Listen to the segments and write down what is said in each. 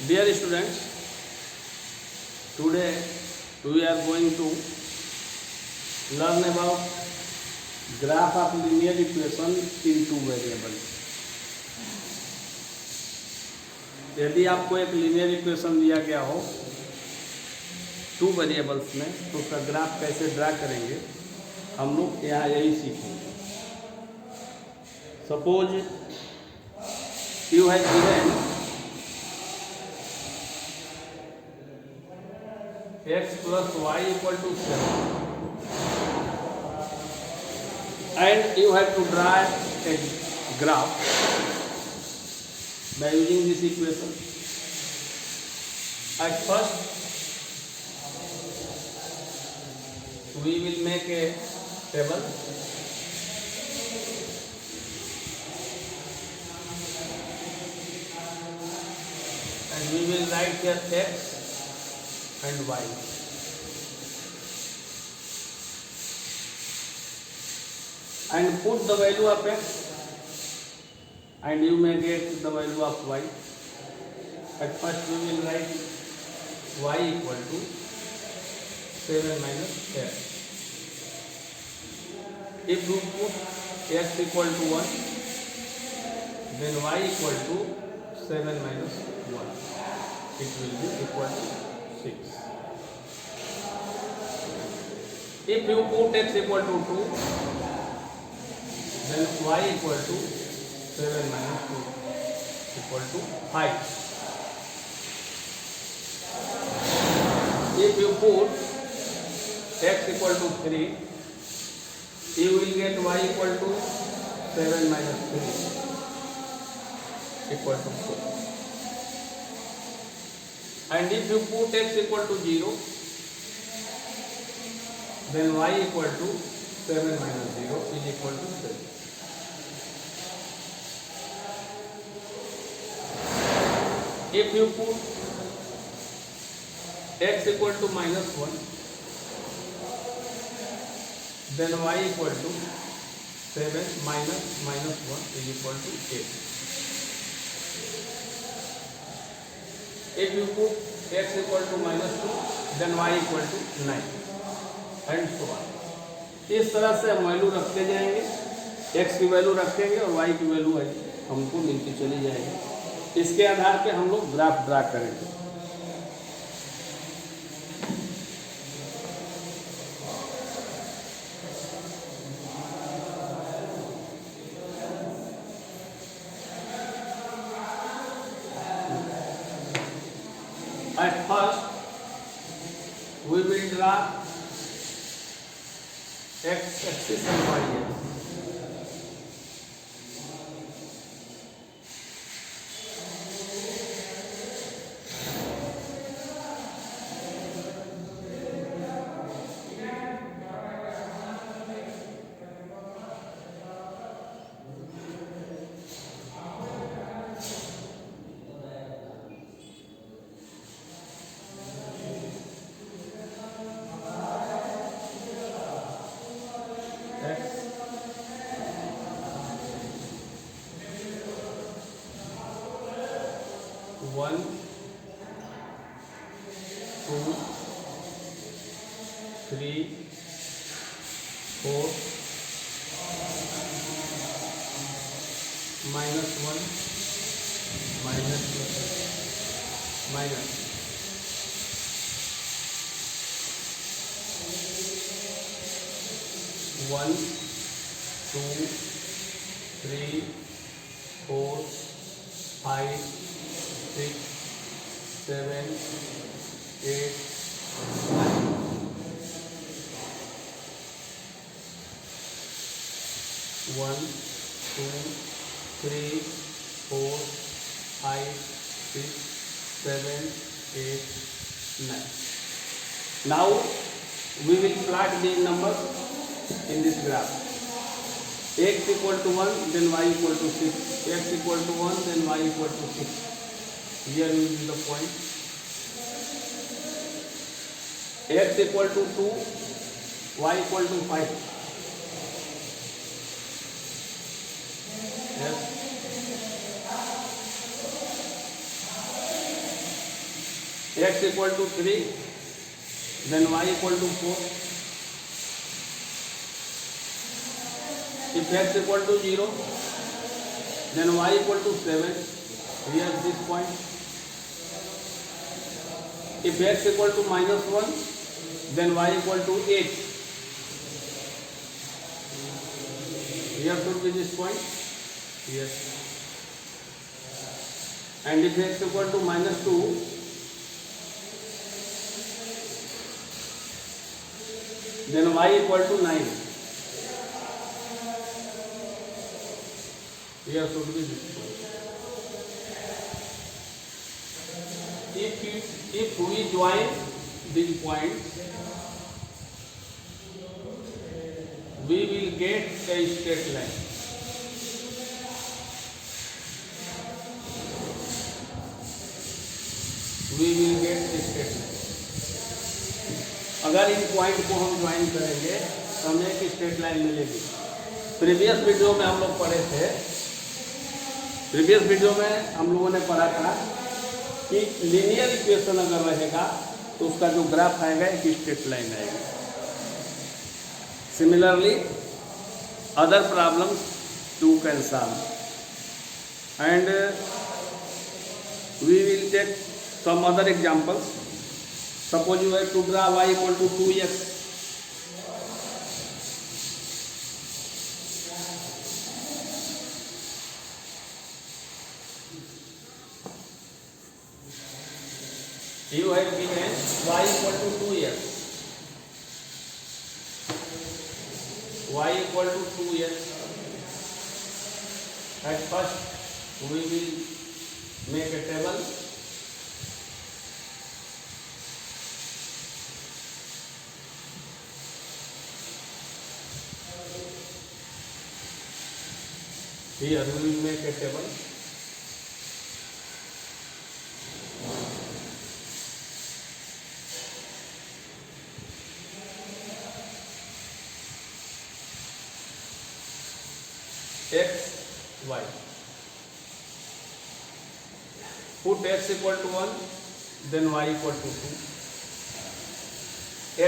Dear students, today we are going to learn about graph of linear equation in two variables. यदि आपको एक linear equation दिया गया हो टू वेरिएबल्स में तो उसका ग्राफ कैसे ड्रा करेंगे हम लोग यहाँ यही सीखेंगे. Suppose you have given x plus y equal to 7 and you have to draw a graph by using this equation. At first we will make a table and we will write here x and y. And put the value of x and you may get the value of y. At first we will write y equal to 7 minus 10. If you put x equal to 1 then y equal to 7 minus 1. It will be equal to 6. If you put x equal to 2, then y equal to 7 minus 2 equal to 5. If you put x equal to 3, you will get y equal to 7 minus 3 equal to 4. And if you put x equal to 0, then y equal to 7 minus 0 is equal to 7. If you put x equal to minus 1, then y equal to 7 minus minus 1 is equal to 8. If you put x equal to minus 2, then y equal to 9 and so on. इस तरह से हम value रखते जाएंगे, x की value रखेंगे और y की वैल्यू हमको मिलती चली जाएगी. इसके आधार पे हम लोग ग्राफ ड्रा करेंगे. At first, we will draw x axis and y axis. One, two, three, four, minus one, minus two, minus. One, two, three, four, 5, 6, 7, 8, 9. One, two, three, four, 5, 6, 7, 8, 9. Now we will plot these numbers in this graph. X equal to 1, then y equal to 6. X equal to 1, then y equal to 6. Here will be the point. X equal to 2, y equal to 5. Yes. x equal to 3, then y equal to 4. If x equal to 0, then y equal to 7. Here this point. If x equal to -1, then y equal to 8. Here should be this point. Yes. And if x equal to -2, then y equal to 9. Here should be this point. If we join these points, we will get a straight line. We will get a straight line. अगर इन point को हम join करेंगे तो हमें एक straight line मिलेगी। Previous video में हम लोग पढ़े थे, प्रीवियस वीडियो में हम लोगों ने पढ़ा था कि लीनियर इक्वेशन अगर रहेगा तो उसका जो ग्राफ आएगा एक स्ट्रेट लाइन आएगी। Similarly other problems you can solve and we will take some other examples. Suppose you have to draw y equal to 2x. You have given y equal to 2x. Y equal to 2x. At first, we will make a table. Here we will make a table. X, y. Put x equal to 1, then y equal to 2.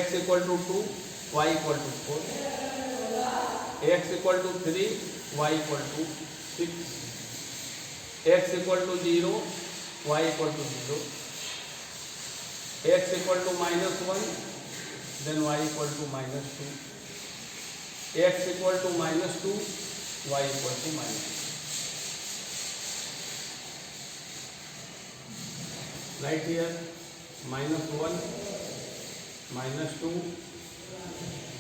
X equal to 2, y equal to 4. X equal to 3, y equal to 6. X equal to 0, y equal to 0. X equal to -1, then y equal to -2. X equal to -2, y equal to -2. Right here, -1, -2,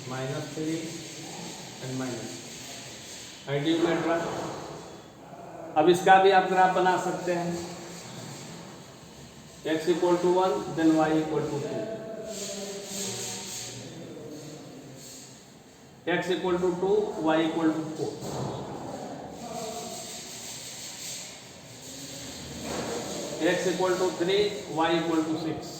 -3 and -2. and you can draw. अब इसका भी आप graph बना सकते हैं. x equal to 1, then y equal to 2. x equal to 2, y equal to 4. x equal to 3, y equal to 6.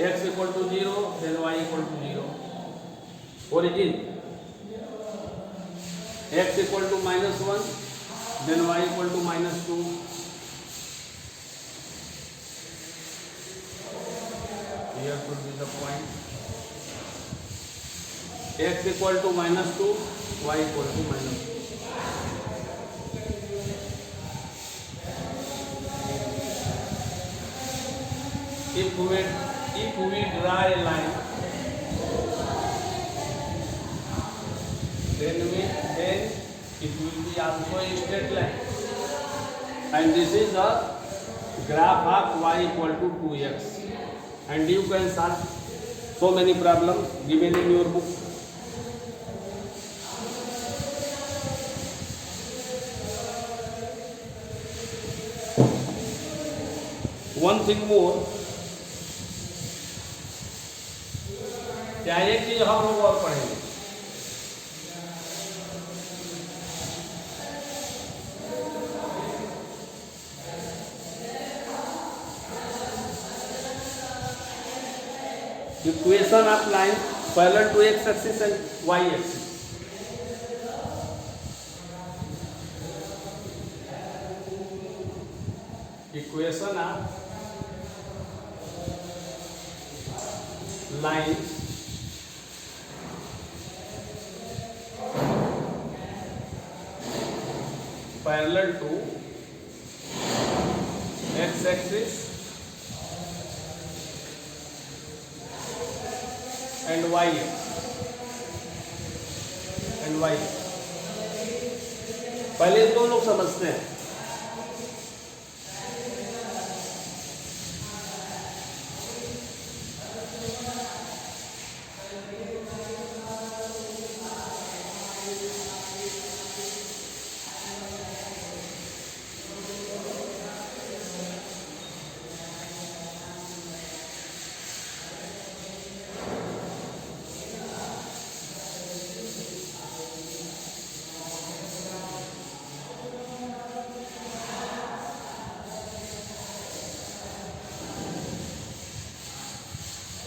x equal to 0, then y equal to 0. Origin. X equal to -1, then y equal to -2. Here should be the point. X equal to -2, y equal to -2. If we draw a line, then it will be also a straight line. And this is the graph of y equal to 2x. And you can solve so many problems given in your book. One thing more, क्या एक चीज हम लोग और पढ़ेंगे. Equation of line parallel to x axis and y axis. equation of lines parallel to x-axis and y. पहले दो लोग समझते हैं।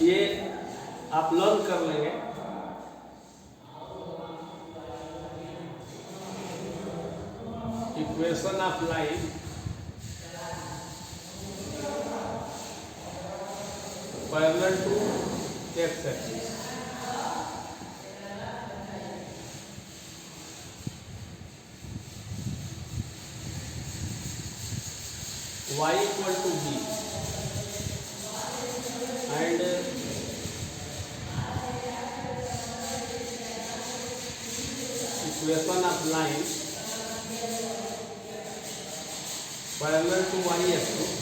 ये आप लर्न कर लेंगे। Equation of line parallel to X axis. y equal to b and equation of line parallel to y axis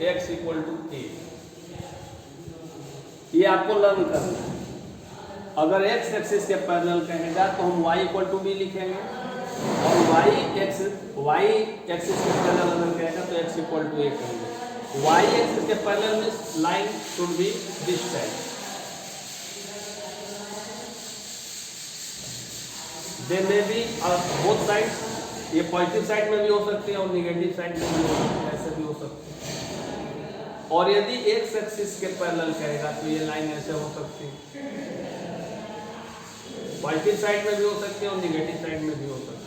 x equal to a। ये आपको लर्न करना है। अगर x एक्सिस के पैरेलल कहेगा तो हम y इक्वल टू बी लिखेंगे, और y एक्सिस के पैरेलल अगर कहेगा तो x इक्वल टू a कहेंगे। y एक्सिस के पैरेलल में line should be this type. They may be both side, ये पॉजिटिव साइड में भी हो सकती है और निगेटिव साइड में भी हो सकती है, ऐसे भी हो सकती है। और यदि एक्स एक्सिस के पैरेलल कहेगा तो ये लाइन ऐसे हो सकती है, पॉजिटिव साइड में भी हो सकती है और निगेटिव साइड में भी हो सकती है।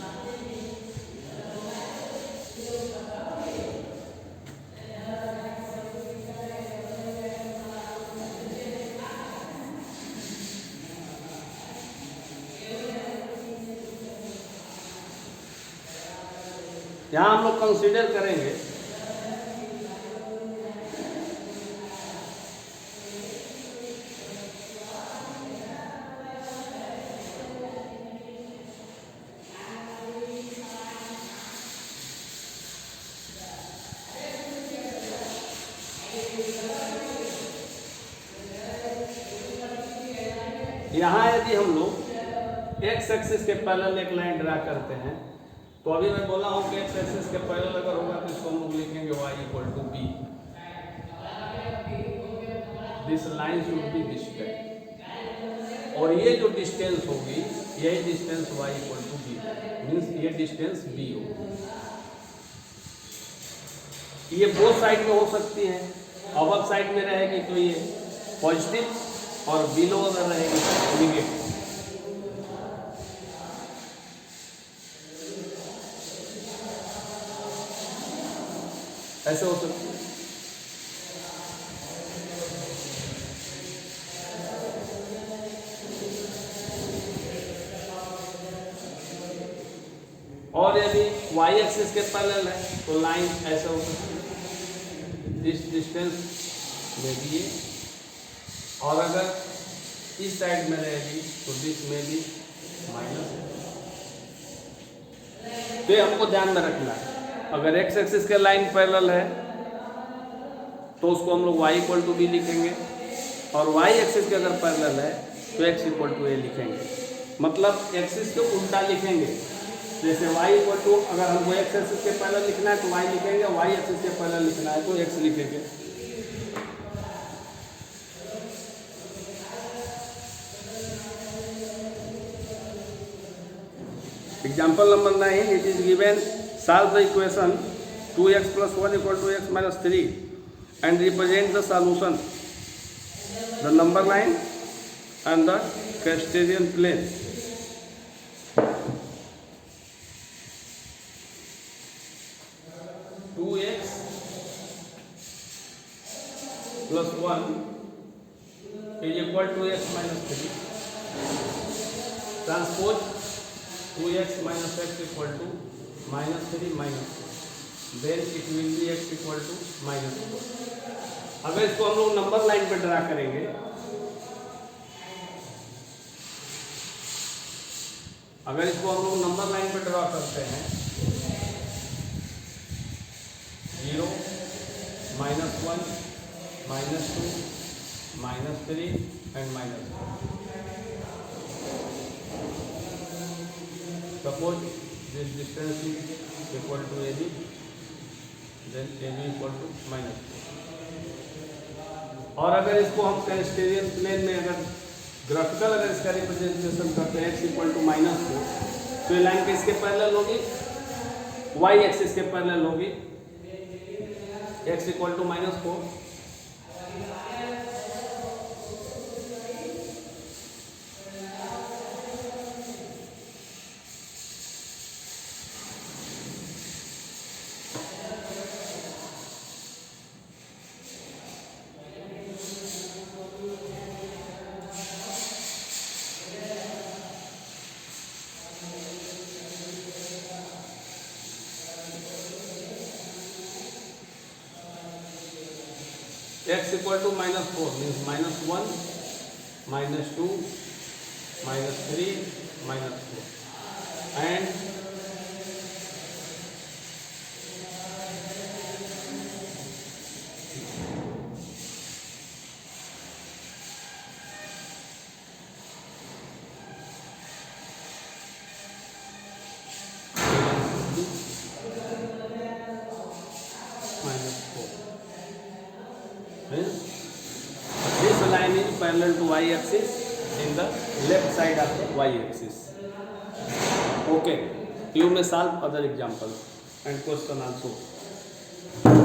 यहां हम लोग कंसीडर करेंगे यहाँ यदि हम लोग एक्स एक्सिस के पैरेलल एक लाइन ड्रा करते हैं तो अभी मैं बोला हूँ कि एक्स एक्सिस के पैरेलल अगर होगा तो इसको हम लोग लिखेंगे y equal to B. This line should be this type, और ये जो डिस्टेंस होगी यही distance y equal to B, means ये डिस्टेंस b होगी। ये बोथ साइड में हो सकती है। अबव साइड में रहेगी तो ये पॉजिटिव और बिलो अगर रहेगी तो निगेटिव। ऐसे हो सकती है। और यदि y एक्सिस के पैरेलल है तो लाइन ऐसे हो सकती है, दिस डिस्टेंस में भी ये, और अगर इस साइड में रहेगी तो दिस में भी माइनस। तो ये हमको ध्यान में रखना है। अगर x एक्सिस के लाइन पैरेलल है तो उसको हम लोग y इक्वल टू बी लिखेंगे, और y एक्सिस के अगर पैरेलल है तो x इक्वल टू a लिखेंगे। मतलब एक्सिस को उल्टा लिखेंगे। जैसे y इक्वल टू, अगर हमको x एक्सिस के पैरेलल लिखना है तो y लिखेंगे, y एक्सिस के पैरेलल लिखना है तो x लिखेंगे। Example number 9, it is given, solve the equation 2x plus 1 equal to x minus 3 and represent the solution, the number line and the Cartesian plane. minus 3 transpose 2x minus x equal to minus 3 minus 4, then it will be x equal to minus 4. अगर इसको हम लोग number line पे draw करेंगे, अगर इसको हम लोग नंबर लाइन पे ड्रा करते हैं 0 minus 1 minus 2 minus 3 and minus 4. Suppose this distance is equal to AB, then AB equal to minus 4. और अगर इसको हम कैरेस्टेरियन प्लेन में अगर ग्राफिकल अगर इसका रिप्रेजेंटेशन करते हैं x इक्वल टू माइनस 4, तो ये लाइन किसके पैरेलल होगी? y एक्सिस के पैरेलल होगी, x equal to minus 4. x equal to minus 4 means minus 1 minus 2 minus 3 minus 4 and minus 4. This line is parallel to y axis in the left side of the y axis. Okay, you may solve other examples and question also.